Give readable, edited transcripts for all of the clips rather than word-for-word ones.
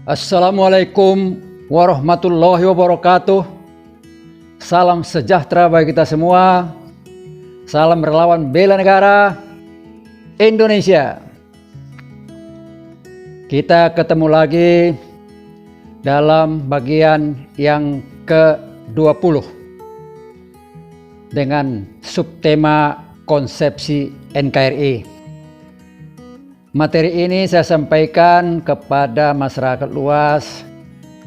Assalamualaikum warahmatullahi wabarakatuh. Salam sejahtera bagi kita semua. Salam relawan bela negara Indonesia. Kita ketemu lagi dalam bagian yang ke-20 dengan subtema konsepsi NKRI. Materi ini saya sampaikan kepada masyarakat luas.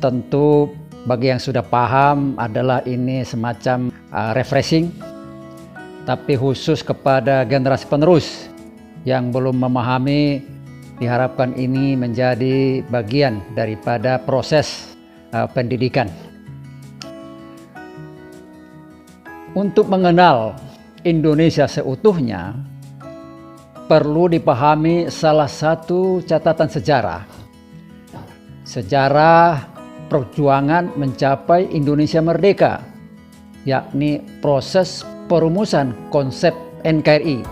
Tentu bagi yang sudah paham adalah ini semacam refreshing, tapi khusus kepada generasi penerus yang belum memahami, diharapkan ini menjadi bagian daripada proses pendidikan. Untuk mengenal Indonesia seutuhnya, perlu dipahami salah satu catatan sejarah. Sejarah perjuangan mencapai Indonesia merdeka, yakni proses perumusan konsep NKRI,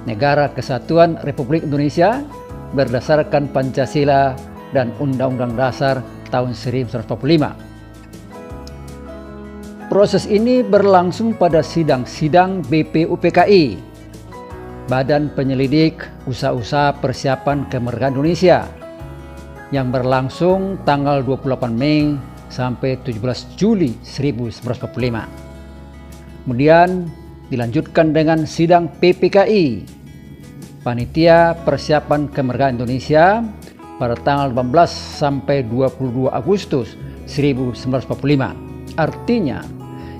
Negara Kesatuan Republik Indonesia, berdasarkan Pancasila dan Undang-Undang Dasar tahun 1945. Proses ini berlangsung pada sidang-sidang BPUPKI, Badan Penyelidik Usaha-usaha Persiapan Kemerdekaan Indonesia, yang berlangsung tanggal 28 Mei sampai 17 Juli 1945. Kemudian dilanjutkan dengan sidang PPKI, Panitia Persiapan Kemerdekaan Indonesia, pada tanggal 18 sampai 22 Agustus 1945. Artinya,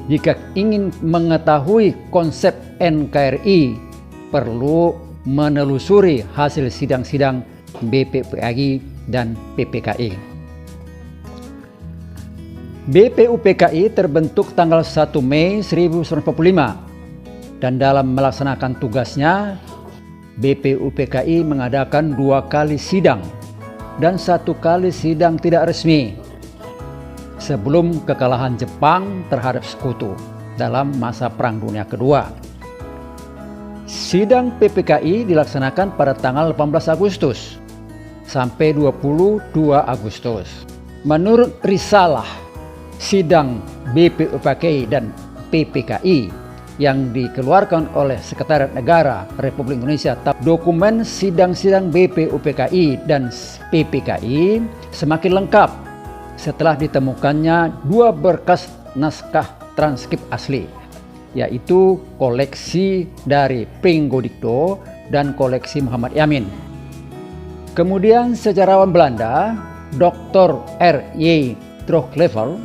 jika ingin mengetahui konsep NKRI, perlu menelusuri hasil sidang-sidang BPUPKI dan PPKI. BPUPKI terbentuk tanggal 1 Mei 1945, dan dalam melaksanakan tugasnya, BPUPKI mengadakan 2 kali sidang dan 1 kali sidang tidak resmi sebelum kekalahan Jepang terhadap Sekutu dalam masa Perang Dunia Kedua. Sidang PPKI dilaksanakan pada tanggal 18 Agustus sampai 22 Agustus. Menurut risalah sidang BPUPKI dan PPKI yang dikeluarkan oleh Sekretariat Negara Republik Indonesia, dokumen sidang-sidang BPUPKI dan PPKI semakin lengkap setelah ditemukannya 2 berkas naskah transkrip asli, yaitu koleksi dari Pringgo Dikto dan koleksi Muhammad Yamin. Kemudian sejarawan Belanda, Dr. R.Y. Troglever,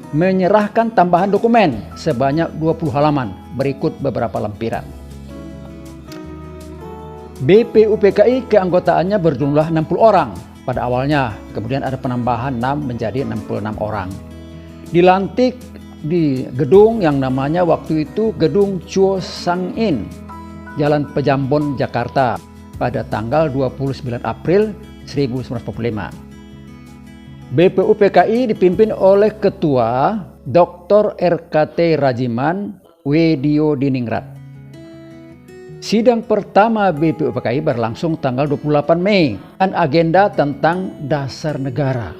menyerahkan tambahan dokumen sebanyak 20 halaman, berikut beberapa lampiran. BPUPKI keanggotaannya berjumlah 60 orang pada awalnya, kemudian ada penambahan 6 menjadi 66 orang. Dilantik di gedung yang namanya waktu itu Gedung Chuo Sang In, Jalan Pejambon, Jakarta, pada tanggal 29 April 1945. BPUPKI dipimpin oleh Ketua Dr. RKT Rajiman Wedio Diningrat. Sidang pertama BPUPKI berlangsung tanggal 28 Mei dan agenda tentang dasar negara.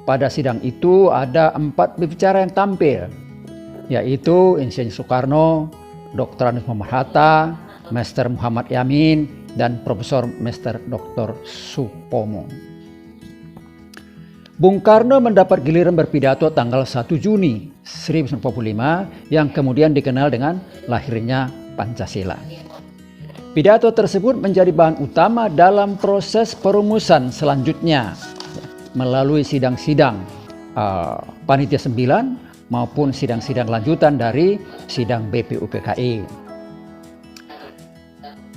Pada sidang itu ada 4 pembicara yang tampil, yaitu Insinyur Soekarno, Dr. Andes Muhammad Hatta, Master Muhammad Yamin, dan Profesor Master Dr. Supomo. Bung Karno mendapat giliran berpidato tanggal 1 Juni 1945 yang kemudian dikenal dengan lahirnya Pancasila. Pidato tersebut menjadi bahan utama dalam proses perumusan selanjutnya melalui sidang-sidang Panitia 9 maupun sidang-sidang lanjutan dari sidang BPUPKI.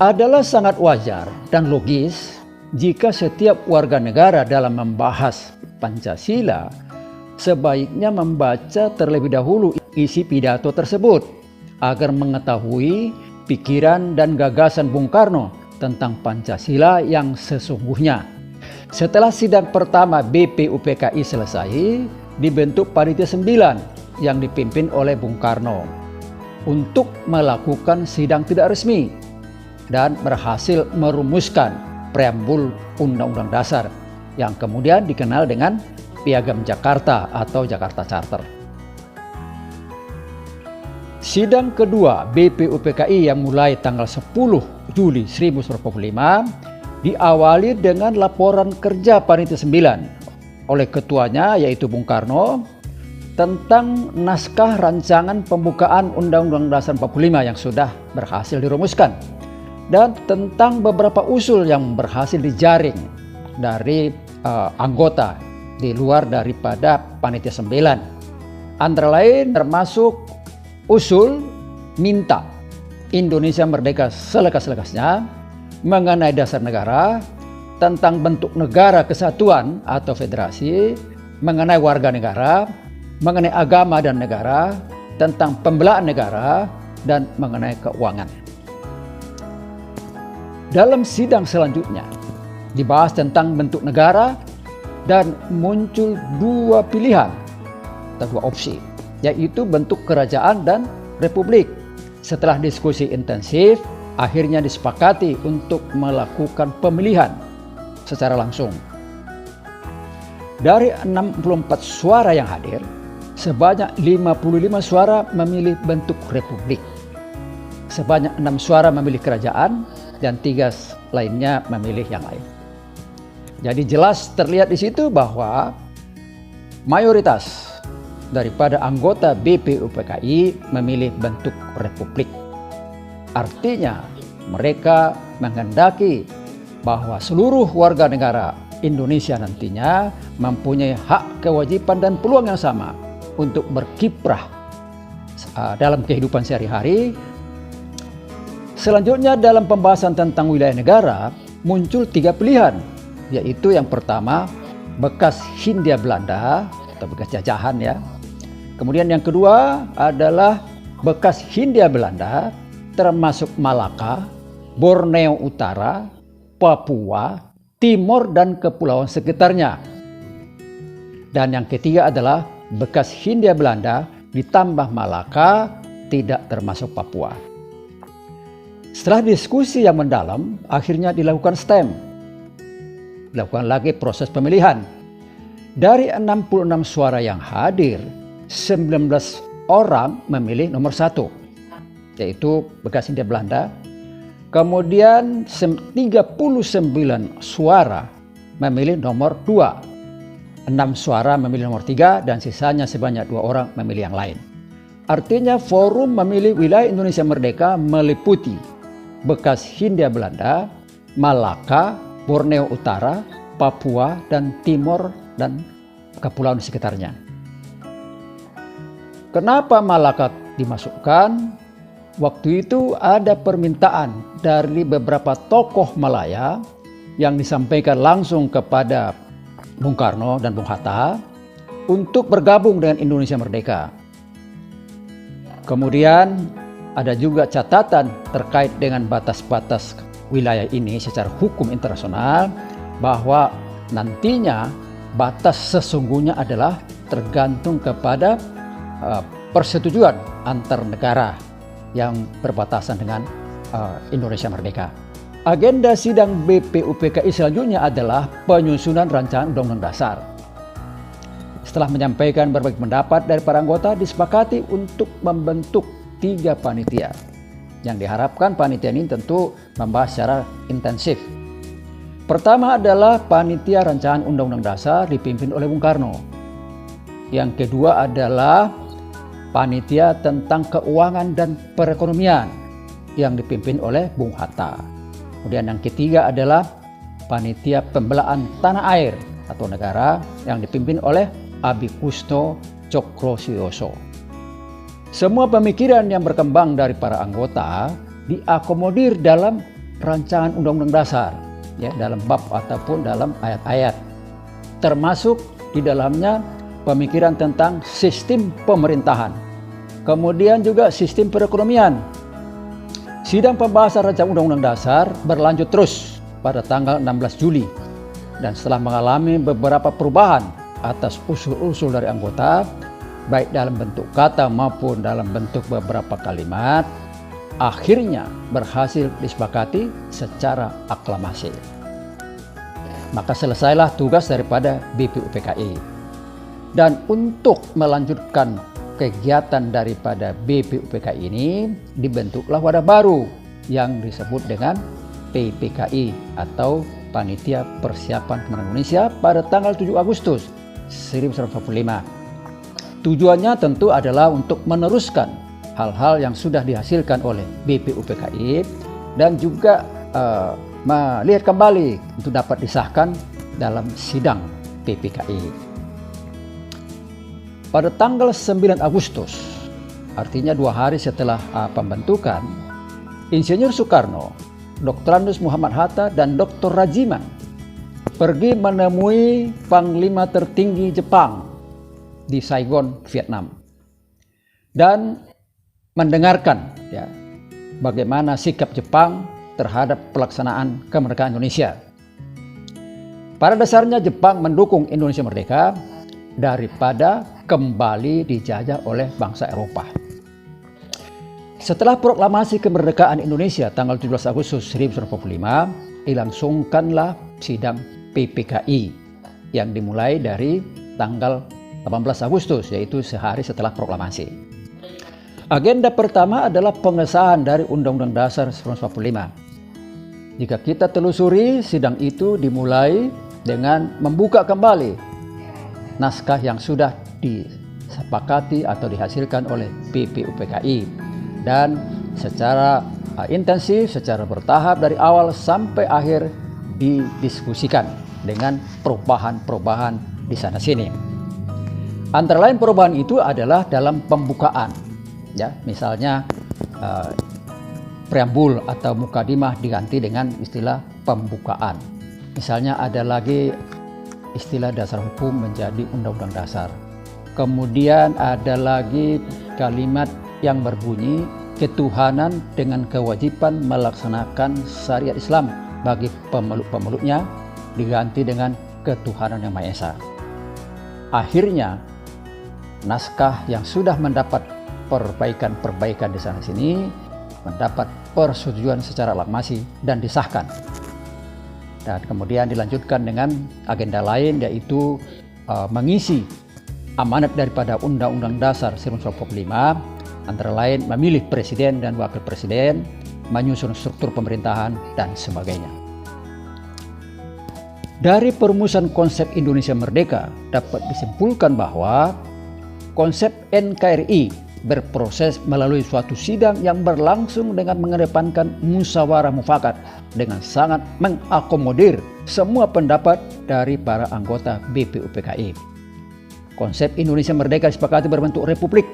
Adalah sangat wajar dan logis jika setiap warga negara dalam membahas Pancasila sebaiknya membaca terlebih dahulu isi pidato tersebut agar mengetahui pikiran dan gagasan Bung Karno tentang Pancasila yang sesungguhnya. Setelah sidang pertama BPUPKI selesai, dibentuk Panitia 9 yang dipimpin oleh Bung Karno untuk melakukan sidang tidak resmi dan berhasil merumuskan preambul Undang-Undang Dasar yang kemudian dikenal dengan Piagam Jakarta atau Jakarta Charter. Sidang kedua BPUPKI yang mulai tanggal 10 Juli 1945 diawali dengan laporan kerja Panitia 9 oleh ketuanya yaitu Bung Karno tentang naskah rancangan pembukaan Undang-Undang Dasar 45 yang sudah berhasil dirumuskan dan tentang beberapa usul yang berhasil dijaring dari anggota di luar daripada Panitia 9. Antara lain termasuk usul minta Indonesia merdeka selekas-lekasnya, mengenai dasar negara, tentang bentuk negara kesatuan atau federasi, mengenai warga negara, mengenai agama dan negara, tentang pembelaan negara, dan mengenai keuangan. Dalam sidang selanjutnya dibahas tentang bentuk negara dan muncul dua pilihan atau dua opsi, yaitu bentuk kerajaan dan republik. Setelah diskusi intensif, akhirnya disepakati untuk melakukan pemilihan secara langsung. Dari 64 suara yang hadir, sebanyak 55 suara memilih bentuk republik. Sebanyak 6 suara memilih kerajaan dan 3 lainnya memilih yang lain. Jadi jelas terlihat di situ bahwa mayoritas daripada anggota BPUPKI memilih bentuk republik. Artinya mereka menghendaki bahwa seluruh warga negara Indonesia nantinya mempunyai hak, kewajiban, dan peluang yang sama untuk berkiprah dalam kehidupan sehari-hari. Selanjutnya dalam pembahasan tentang wilayah negara muncul 3 pilihan, yaitu yang pertama bekas Hindia Belanda atau bekas jajahan ya. Kemudian yang kedua adalah bekas Hindia Belanda termasuk Malaka, Borneo Utara, Papua, Timor dan kepulauan sekitarnya. Dan yang ketiga adalah bekas Hindia Belanda ditambah Malaka tidak termasuk Papua. Setelah diskusi yang mendalam, akhirnya dilakukan stem. Dilakukan lagi proses pemilihan. Dari 66 suara yang hadir, 19 orang memilih nomor 1, yaitu bekas Hindia Belanda. Kemudian 39 suara memilih nomor 2. 6 suara memilih nomor 3 dan sisanya sebanyak 2 orang memilih yang lain. Artinya forum memilih wilayah Indonesia Merdeka meliputi bekas Hindia Belanda, Malaka, Borneo Utara, Papua, dan Timor dan kepulauan di sekitarnya. Kenapa Malaka dimasukkan? Waktu itu ada permintaan dari beberapa tokoh Malaya yang disampaikan langsung kepada Bung Karno dan Bung Hatta untuk bergabung dengan Indonesia Merdeka. Kemudian ada juga catatan terkait dengan batas-batas wilayah ini secara hukum internasional bahwa nantinya batas sesungguhnya adalah tergantung kepada persetujuan antar negara yang berbatasan dengan Indonesia Merdeka. Agenda sidang BPUPKI selanjutnya adalah penyusunan rancangan Undang-Undang Dasar. Setelah menyampaikan berbagai pendapat dari para anggota, disepakati untuk membentuk 3 panitia. Yang diharapkan panitia ini tentu membahas secara intensif. Pertama adalah panitia rancangan Undang-Undang Dasar dipimpin oleh Bung Karno. Yang kedua adalah panitia tentang keuangan dan perekonomian yang dipimpin oleh Bung Hatta. Kemudian yang ketiga adalah panitia pembelaan tanah air atau negara yang dipimpin oleh Abi Kusno Cokrosioso. Semua pemikiran yang berkembang dari para anggota diakomodir dalam rancangan Undang-Undang Dasar, ya, dalam bab ataupun dalam ayat-ayat. Termasuk di dalamnya pemikiran tentang sistem pemerintahan, kemudian juga sistem perekonomian. Sidang pembahasan rancangan Undang-Undang Dasar berlanjut terus pada tanggal 16 Juli dan setelah mengalami beberapa perubahan atas usul-usul dari anggota, baik dalam bentuk kata maupun dalam bentuk beberapa kalimat, akhirnya berhasil disepakati secara aklamasi. Maka selesailah tugas daripada BPUPKI. Dan untuk melanjutkan kegiatan daripada BPUPKI ini, dibentuklah wadah baru yang disebut dengan PPKI atau Panitia Persiapan Kemerdekaan Indonesia pada tanggal 7 Agustus 1945. Tujuannya tentu adalah untuk meneruskan hal-hal yang sudah dihasilkan oleh BPUPKI dan juga melihat kembali untuk dapat disahkan dalam sidang PPKI. Pada tanggal 9 Agustus, artinya 2 hari setelah pembentukan, Insinyur Soekarno, Dr. Andes Muhammad Hatta, dan Dr. Rajiman pergi menemui Panglima tertinggi Jepang di Saigon, Vietnam, dan mendengarkan bagaimana sikap Jepang terhadap pelaksanaan kemerdekaan Indonesia. Pada dasarnya Jepang mendukung Indonesia merdeka daripada kembali dijajah oleh bangsa Eropa. Setelah proklamasi kemerdekaan Indonesia tanggal 17 Agustus 1945, dilangsungkanlah sidang PPKI yang dimulai dari tanggal 18 Agustus, yaitu sehari setelah proklamasi. Agenda pertama adalah pengesahan dari Undang-Undang Dasar 1945. Jika kita telusuri, sidang itu dimulai dengan membuka kembali naskah yang sudah disepakati atau dihasilkan oleh BPUPKI dan secara intensif, secara bertahap dari awal sampai akhir didiskusikan dengan perubahan-perubahan di sana sini. Antara lain perubahan itu adalah dalam pembukaan, misalnya preambul atau mukadimah diganti dengan istilah pembukaan. Misalnya ada lagi istilah dasar hukum menjadi undang-undang dasar. Kemudian ada lagi kalimat yang berbunyi ketuhanan dengan kewajiban melaksanakan syariat Islam bagi pemeluk-pemeluknya diganti dengan ketuhanan yang Maha Esa. Akhirnya naskah yang sudah mendapat perbaikan-perbaikan di sana sini mendapat persetujuan secara aklamasi dan disahkan. Dan kemudian dilanjutkan dengan agenda lain, yaitu mengisi amanat daripada Undang-Undang Dasar 1945, antara lain memilih presiden dan wakil presiden, menyusun struktur pemerintahan, dan sebagainya. Dari perumusan konsep Indonesia Merdeka dapat disimpulkan bahwa konsep NKRI berproses melalui suatu sidang yang berlangsung dengan mengedepankan musyawarah mufakat dengan sangat mengakomodir semua pendapat dari para anggota BPUPKI. Konsep Indonesia Merdeka disepakati berbentuk republik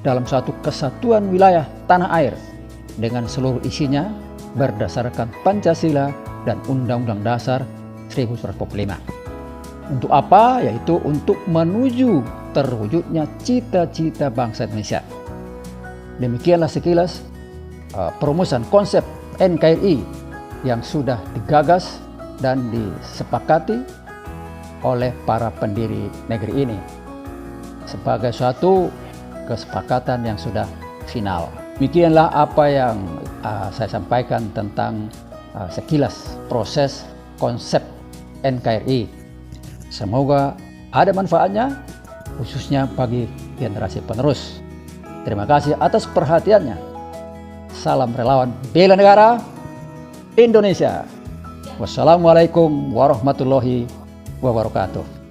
dalam suatu kesatuan wilayah tanah air dengan seluruh isinya berdasarkan Pancasila dan Undang-Undang Dasar 1945. Untuk apa? Yaitu untuk menuju terwujudnya cita-cita bangsa Indonesia. Demikianlah sekilas perumusan konsep NKRI yang sudah digagas dan disepakati oleh para pendiri negeri ini sebagai suatu kesepakatan yang sudah final. Demikianlah apa yang saya sampaikan tentang sekilas proses konsep NKRI. Semoga ada manfaatnya, khususnya bagi generasi penerus. Terima kasih atas perhatiannya. Salam relawan bela negara Indonesia. Wassalamualaikum warahmatullahi wabarakatuh.